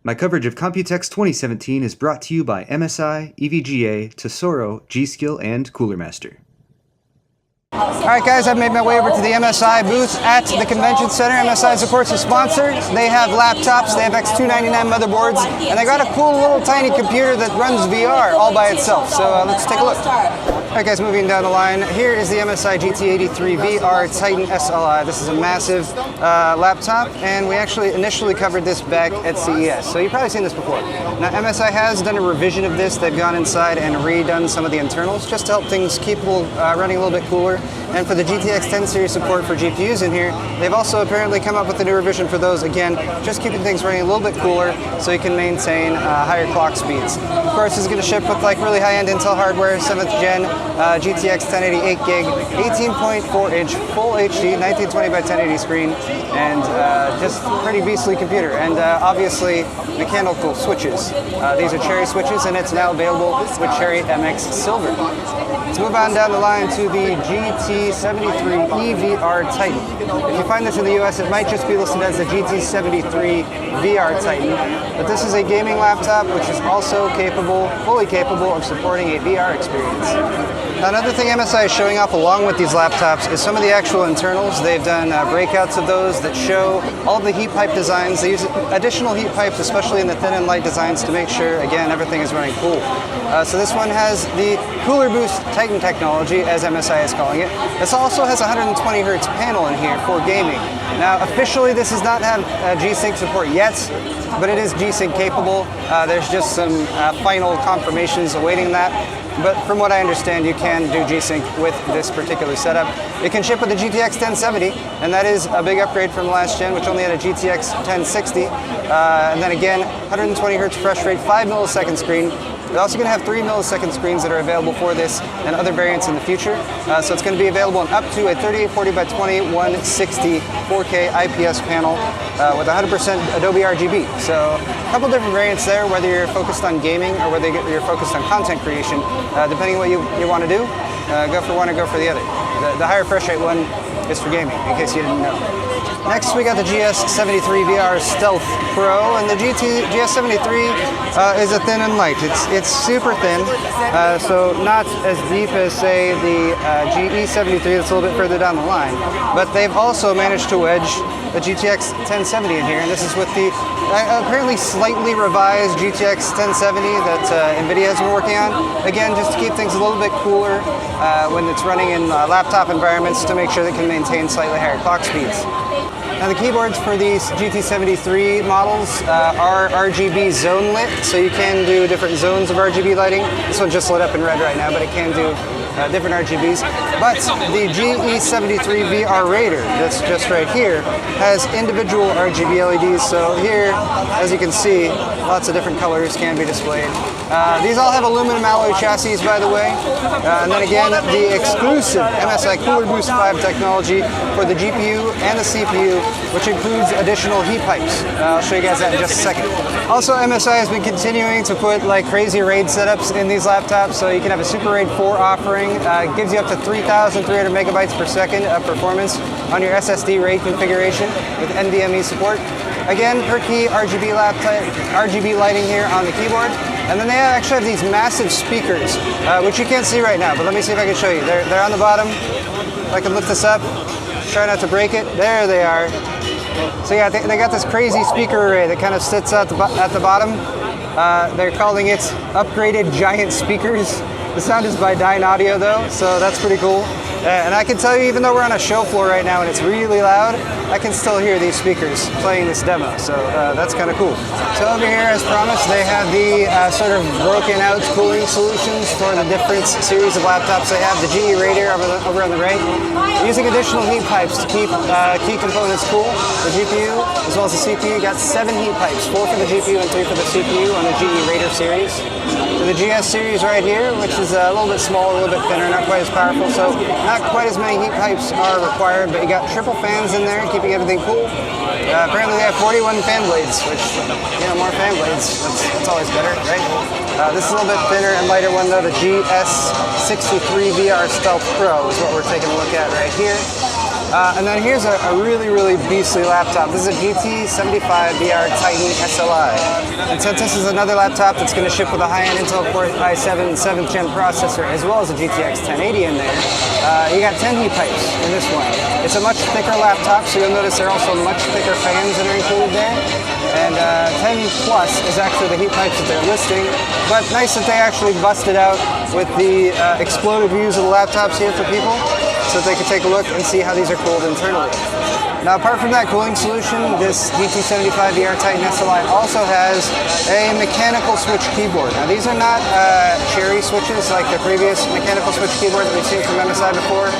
My coverage of Computex 2017 is brought to you by MSI, EVGA, Tesoro, G-Skill, and Cooler Master. Alright guys, I've made my way over to the MSI booth at the Convention Center. MSI is of course a sponsor. They have laptops, they have X299 motherboards, and they got a cool little tiny computer that runs VR all by itself. So let's take a look. Alright guys, moving down the line, here is the MSI GT83 VR Titan SLI. This is a massive laptop, and we actually initially covered this back at CES. So you've probably seen this before. Now MSI has done a revision of this. They've gone inside and redone some of the internals just to help things keep running a little bit cooler. And for the GTX 10 series support for GPUs in here, they've also apparently come up with a new revision for those, again, just keeping things running a little bit cooler so you can maintain higher clock speeds. Of course, it's going to ship with like really high-end Intel hardware, 7th gen, GTX 1080 8GB, 18.4-inch Full HD, 1920 by 1080 screen, and just pretty beastly computer. And obviously, mechanical switches. These are Cherry switches, and it's now available with Cherry MX Silver. Let's move on down the line to the GT73 EVR Titan. If you find this in the US, it might just be listed as the GT73 VR Titan, but this is a gaming laptop which is also fully capable of supporting a VR experience. Now, another thing MSI is showing off along with these laptops is some of the actual internals. They've done breakouts of those that show all of the heat pipe designs. They use additional heat pipes, especially in the thin and light designs, to make sure, again, everything is running cool. So this one has the Cooler Boost Titan technology, as MSI is calling it. This also has a 120 Hz panel in here for gaming. Now, officially, this does not have G-Sync support yet, but it is G-Sync capable. There's just some final confirmations awaiting that. But from what I understand, you can do G-Sync with this particular setup. It can ship with the GTX 1070, and that is a big upgrade from last gen, which only had a GTX 1060. And then again, 120 Hz refresh rate, 5 millisecond screen. They're also going to have 3 millisecond screens that are available for this and other variants in the future. So it's going to be available on up to a 3840 by 2160 4K IPS panel with 100% Adobe RGB. So a couple different variants there, whether you're focused on gaming or whether you're focused on content creation. Depending on what you want to do, go for one or go for the other. The higher refresh rate one is for gaming, in case you didn't know. Next, we got the GS73 VR Stealth Pro, and the GS73 is a thin and light. It's super thin, so not as deep as, say, the GE73 that's a little bit further down the line. But they've also managed to wedge the GTX 1070 in here, and this is with the apparently slightly revised GTX 1070 that NVIDIA has been working on. Again, just to keep things a little bit cooler when it's running in laptop environments to make sure they can maintain slightly higher clock speeds. Now the keyboards for these GT73 models are RGB zone lit, so you can do different zones of RGB lighting. This one just lit up in red right now, but it can do different RGBs. But the GE73 VR Raider, that's just right here, has individual RGB LEDs. So here, as you can see, lots of different colors can be displayed. These all have aluminum alloy chassis, by the way. And then again, the exclusive MSI Cooler Boost 5 technology for the GPU and the CPU, which includes additional heat pipes. I'll show you guys that in just a second. Also, MSI has been continuing to put like crazy RAID setups in these laptops, so you can have a Super RAID 4 offering. It gives you up to 3,300 megabytes per second of performance on your SSD RAID configuration with NVMe support. Again, per key RGB lighting here on the keyboard. And then they actually have these massive speakers, which you can't see right now, but let me see if I can show you. They're on the bottom. If I can lift this up, try not to break it. There they are. So yeah, they got this crazy speaker array that kind of sits at the bottom. They're calling it upgraded giant speakers. The sound is by Dyne Audio though, so that's pretty cool. And I can tell you, even though we're on a show floor right now and it's really loud, I can still hear these speakers playing this demo, so that's kind of cool. So over here, as promised, they have the sort of broken out cooling solutions for the different series of laptops they have. The GE Raider over on the right, using additional heat pipes to keep key components cool. The GPU, as well as the CPU, got 7 heat pipes, 4 for the GPU and 3 for the CPU on the GE Raider series. So the GS series right here, which is a little bit smaller, a little bit thinner, not quite as powerful, so not quite as many heat pipes are required, but you got triple fans in there, keeping everything cool. Apparently they have 41 fan blades, which, you know, more fan blades, that's always better, right? This is a little bit thinner and lighter one though, the GS63 VR Stealth Pro is what we're taking a look at right here. And then here's a really beastly laptop. This is a GT75 VR Titan SLI. And since this is another laptop that's going to ship with a high-end Intel Core i7 7th gen processor, as well as a GTX 1080 in there, you got 10 heat pipes in this one. It's a much thicker laptop, so you'll notice there are also much thicker fans that are included there. And 10 plus is actually the heat pipes that they're listing. But nice that they actually busted out with the exploded views of the laptops here for people, so that they can take a look and see how these are cooled internally. Now, apart from that cooling solution, this GT75 VR Titan SLI also has a mechanical switch keyboard. Now, these are not cherry switches like the previous mechanical switch keyboard that we've seen from MSI before.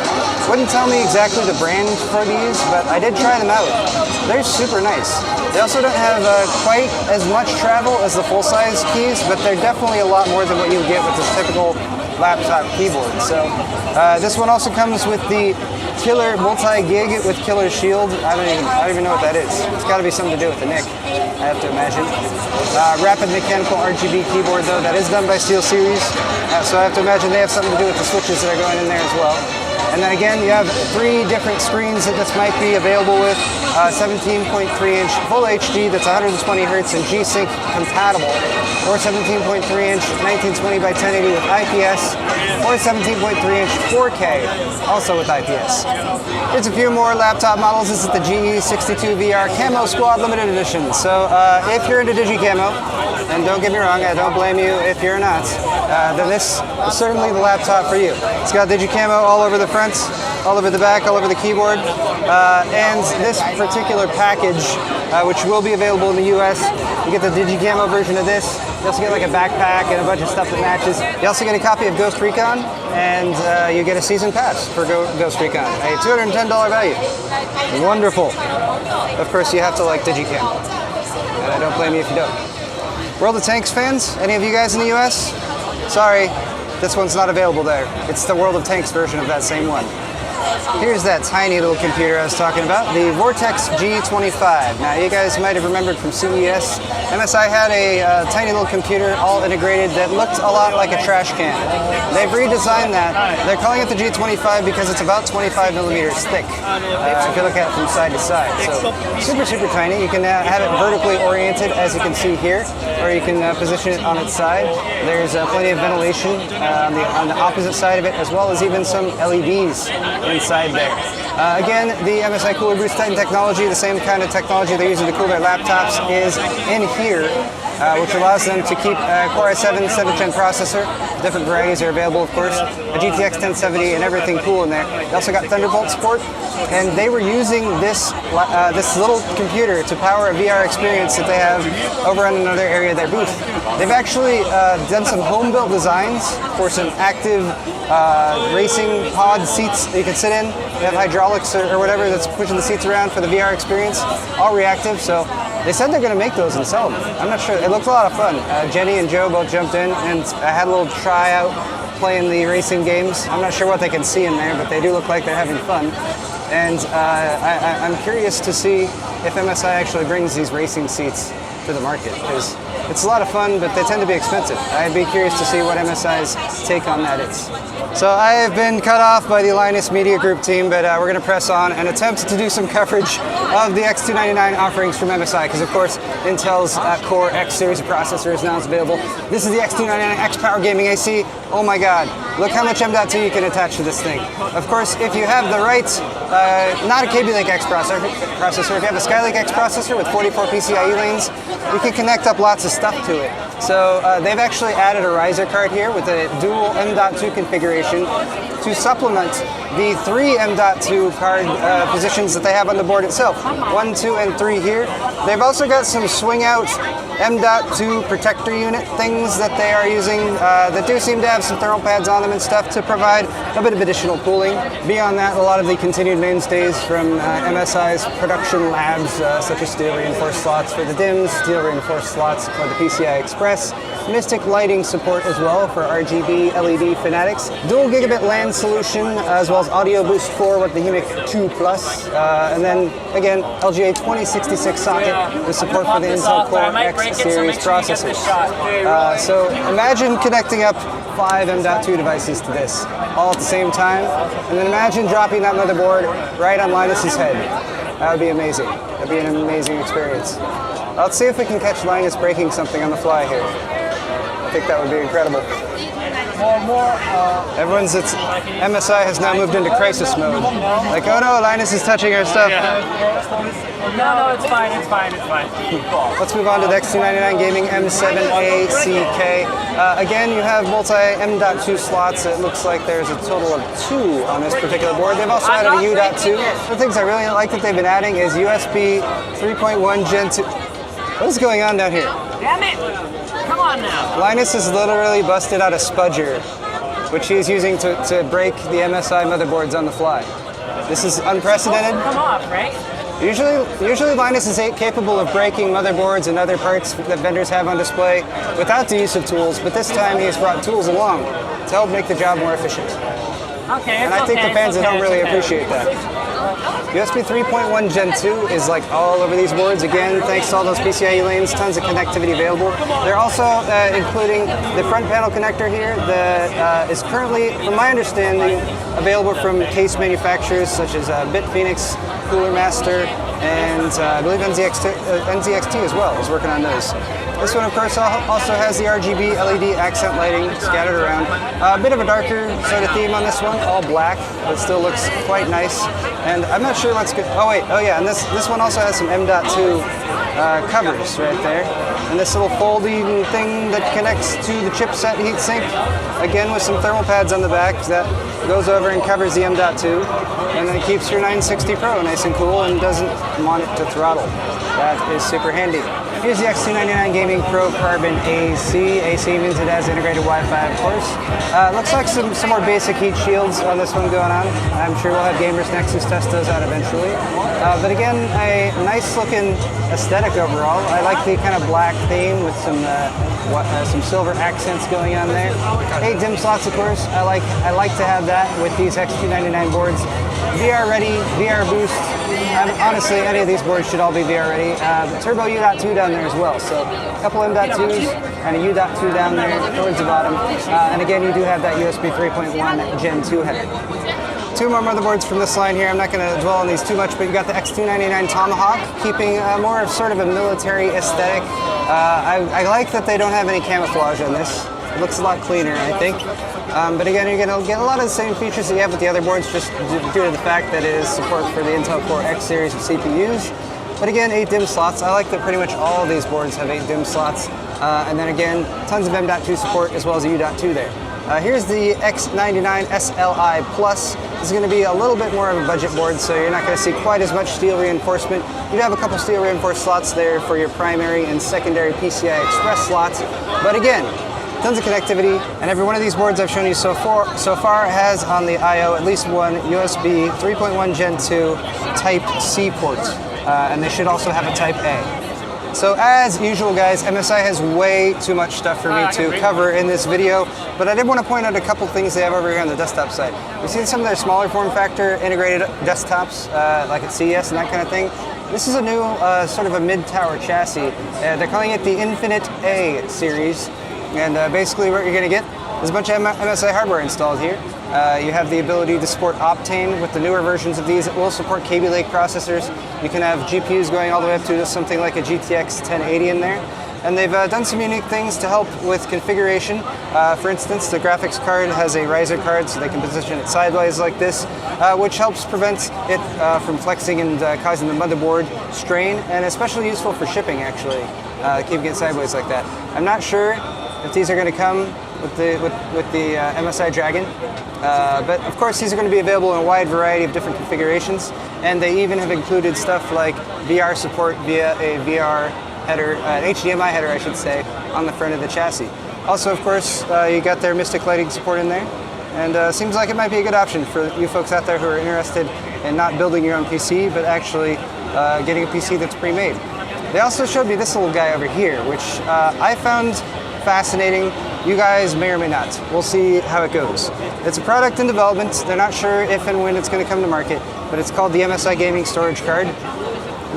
Wouldn't tell me exactly the brand for these, but I did try them out. They're super nice. They also don't have quite as much travel as the full-size keys, but they're definitely a lot more than what you would get with this typical laptop keyboard. So this one also comes with the Killer multi-gig with Killer Shield. I don't even know what that is. It's got to be something to do with the NIC, I have to imagine. Rapid mechanical RGB keyboard though, that is done by SteelSeries. So I have to imagine they have something to do with the switches that are going in there as well. And then again, you have 3 different screens that this might be available with. 17.3-inch Full HD that's 120 Hz and G-Sync compatible, or 17.3-inch 1920 by 1080 with IPS, or 17.3-inch 4K, also with IPS. Here's a few more laptop models. This is the GE62 VR Camo Squad Limited Edition. So if you're into DigiCamo, and don't get me wrong, I don't blame you if you're not, then this is certainly the laptop for you. It's got DigiCamo all over the front, all over the back, all over the keyboard, and this particular package, which will be available in the US, you get the DigiCamo version of this. You also get like a backpack and a bunch of stuff that matches. You also get a copy of Ghost Recon, and you get a season pass for Ghost Recon, a $210 value. Wonderful. Of course, you have to like DigiCamo, and I don't blame you if you don't. World of Tanks fans, any of you guys in the US? Sorry, this one's not available there. It's the World of Tanks version of that same one. Here's that tiny little computer I was talking about, the Vortex G25. Now, you guys might have remembered from CES, MSI had a tiny little computer all integrated that looked a lot like a trash can. They've redesigned that. They're calling it the G25 because it's about 25 millimeters thick, if you look at it from side to side. So, super tiny. You can have it vertically oriented, as you can see here, or you can position it on its side. There's plenty of ventilation on the opposite side of it, as well as even some LEDs inside there. Again, the MSI Cooler Boost Titan technology, the same kind of technology they're using to cool their laptops, is in here, which allows them to keep a Core i7 7th gen processor. Different varieties are available, of course. A GTX 1070 and everything cool in there. They also got Thunderbolt support, and they were using this little computer to power a VR experience that they have over in another area of their booth. They've actually done some home-built designs for some active racing pod seats that you can sit in. They have hydraulics or whatever that's pushing the seats around for the VR experience, all reactive. So they said they're going to make those and sell them. I'm not sure. It looked a lot of fun. Jenny and Joe both jumped in, and I had a little tryout playing the racing games. I'm not sure what they can see in there, but they do look like they're having fun. And I'm curious to see if MSI actually brings these racing seats to the market, because it's a lot of fun, but they tend to be expensive. I'd be curious to see what MSI's take on that is. So I have been cut off by the Linus Media Group team, but we're going to press on and attempt to do some coverage of the X299 offerings from MSI, because of course Intel's Core X series of processors now is available. This is the X299 X Power Gaming AC. Oh my god, look how much M.2 you can attach to this thing. Of course, if you have the right, not a Kaby Lake X processor, if you have a Skylake X processor with 44 PCIe lanes, you can connect up lots of stuff to it. So they've actually added a riser card here with a dual M.2 configuration to supplement the 3 M.2 card positions that they have on the board itself. 1, 2, and 3 here. They've also got some swing out M.2 protector unit things that they are using that do seem to have some thermal pads on them and stuff to provide a bit of additional cooling. Beyond that, a lot of the continued mainstays from MSI's production labs, such as steel reinforced slots for the DIMMs, steel reinforced slots for the PCI Express, Mystic lighting support as well for RGB LED fanatics, dual gigabit LAN solution, as well as audio boost 4 with the HEMIC 2 Plus, and then again, LGA 2066 socket with support for the Intel Core X series processors. So imagine connecting up 5 M.2 devices to this all at the same time, and then imagine dropping that motherboard right on Linus's head. That would be amazing. That'd be an amazing experience. Let's see if we can catch Linus breaking something on the fly here. I think that would be incredible. Everyone's, MSI has now moved into crisis mode. Like, oh no, Linus is touching our stuff. No, it's fine. Let's move on to the X299 Gaming M7ACK. Again, you have multi M.2 slots. It looks like there's a total of 2 on this particular board. They've also added a U.2. One of the things I really like that they've been adding is USB 3.1 Gen 2. What is going on down here? Damn it! Come on now. Linus has literally busted out a spudger, which he is using to break the MSI motherboards on the fly. This is unprecedented. Come off, right? Usually Linus is capable of breaking motherboards and other parts that vendors have on display without the use of tools, but this time he has brought tools along to help make the job more efficient. Okay, and I think the fans at home really appreciate that. USB 3.1 Gen 2 is like all over these boards. Again, thanks to all those PCIe lanes, tons of connectivity available. They're also including the front panel connector here that is currently, from my understanding, available from case manufacturers such as BitPhoenix, Cooler Master, and I believe NZXT as well is working on those. This one, of course, also has the RGB LED accent lighting scattered around. A bit of a darker sort of theme on this one, all black, but still looks quite nice. And I'm not sure what's good. Oh yeah, and this one also has some M.2 covers right there. And this little folding thing that connects to the chipset heatsink, again with some thermal pads on the back that goes over and covers the M.2, and then it keeps your 960 Pro nice and cool and doesn't want it to throttle. That is super handy. Here's the X299 Gaming Pro Carbon AC. AC means it has integrated Wi-Fi, of course. Looks like some more basic heat shields on this one going on. I'm sure we'll have Gamers Nexus test those out eventually. But again, a nice looking aesthetic overall. I like the kind of black theme with some silver accents going on there. 8 DIMM slots, of course. I like to have that with these X299 boards. VR ready, VR boost. Honestly, any of these boards should all be VR ready. Turbo U.2 down there as well. So a couple M.2s and a U.2 down there towards the bottom. And again, you do have that USB 3.1 Gen 2 header. 2 more motherboards from this line here. I'm not going to dwell on these too much, but you got the X299 Tomahawk, keeping more of sort of a military aesthetic. I like that they don't have any camouflage on this. It looks a lot cleaner, I think. But again, you're going to get a lot of the same features that you have with the other boards, just due to the fact that it is support for the Intel Core X series of CPUs. But again, 8 DIMM slots. I like that pretty much all of these boards have 8 DIMM slots. And then again, tons of M.2 support as well as a U.2 there. Here's the X99 SLI Plus. This is going to be a little bit more of a budget board, so you're not going to see quite as much steel reinforcement. You do have a couple steel reinforced slots there for your primary and secondary PCI Express slots. But again, tons of connectivity, and every one of these boards I've shown you so far has on the I/O at least one USB 3.1 Gen 2 Type C port, and they should also have a Type A. So as usual, guys, MSI has way too much stuff for me to cover in this video, but I did want to point out a couple things they have over here on the desktop side. We've seen some of their smaller form factor integrated desktops, like at CES and that kind of thing. This is a new sort of a mid-tower chassis. They're calling it the Infinite A series. And basically what you're going to get is a bunch of MSI hardware installed here. You have the ability to support Optane with the newer versions of these. It will support Kaby Lake processors. You can have GPUs going all the way up to something like a GTX 1080 in there. And they've done some unique things to help with configuration. For instance, the graphics card has a riser card, so they can position it sideways like this, which helps prevent it from flexing and causing the motherboard strain, and especially useful for shipping, actually, keeping it sideways like that. I'm not sure if these are going to come with the MSI Dragon. But of course, these are going to be available in a wide variety of different configurations, and they even have included stuff like VR support via a VR header, an HDMI header, I should say, on the front of the chassis. Also, of course, you got their Mystic lighting support in there, and seems like it might be a good option for you folks out there who are interested in not building your own PC, but actually getting a PC that's pre-made. They also showed me this little guy over here, which I found fascinating. You guys may or may not. We'll see how it goes. It's a product in development. They're not sure if and when it's going to come to market, but it's called the MSI Gaming Storage Card.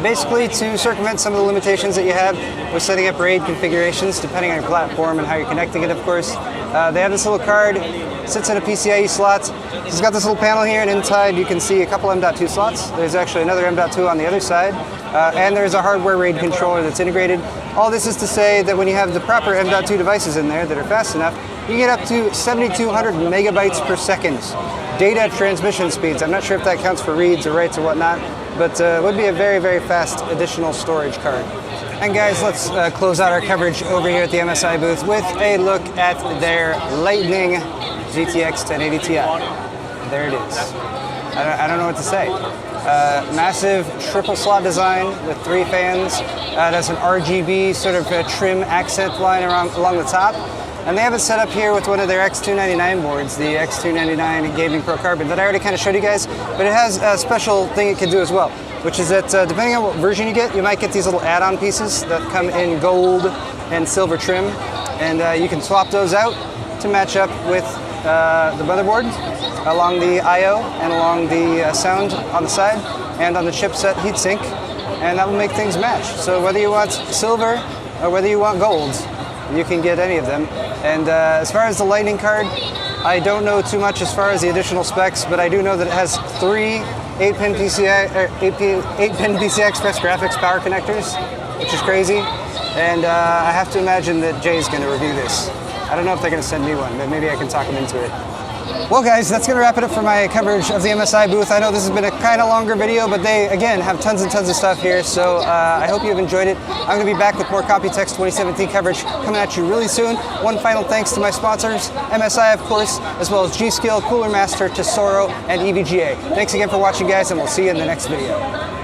basically to circumvent some of the limitations that you have with setting up RAID configurations, depending on your platform and how you're connecting it, of course. They have this little card, sits in a PCIe slot. It's got this little panel here, and inside you can see a couple M.2 slots. There's actually another M.2 on the other side, and there's a hardware RAID controller that's integrated. All this is to say that when you have the proper M.2 devices in there that are fast enough, you can get up to 7,200 megabytes per second data transmission speeds. I'm not sure if that counts for reads or writes or whatnot, but it would be a very, very fast additional storage card. And guys, let's close out our coverage over here at the MSI booth with a look at their Lightning GTX 1080 Ti. There it is. I don't know what to say. Massive triple slot design with 3 fans. It has an RGB sort of trim accent line along the top. And they have it set up here with one of their X299 boards, the X299 Gaming Pro Carbon that I already kind of showed you guys, but it has a special thing it can do as well, which is that depending on what version you get, you might get these little add-on pieces that come in gold and silver trim, and you can swap those out to match up with the motherboard along the I/O and along the sound on the side and on the chipset heatsink, and that will make things match. So whether you want silver or whether you want gold, you can get any of them. And as far as the Lightning card, I don't know too much as far as the additional specs, but I do know that it has 3 8-pin PCI Express graphics power connectors, which is crazy. And I have to imagine that Jay's going to review this. I don't know if they're going to send me one, but maybe I can talk him into it. Well guys, that's going to wrap it up for my coverage of the MSI booth. I know this has been a kind of longer video, but they, again, have tons and tons of stuff here, so I hope you've enjoyed it. I'm going to be back with more Computex 2017 coverage coming at you really soon. One final thanks to my sponsors, MSI of course, as well as G-Skill, Cooler Master, Tesoro, and EVGA. Thanks again for watching guys, and we'll see you in the next video.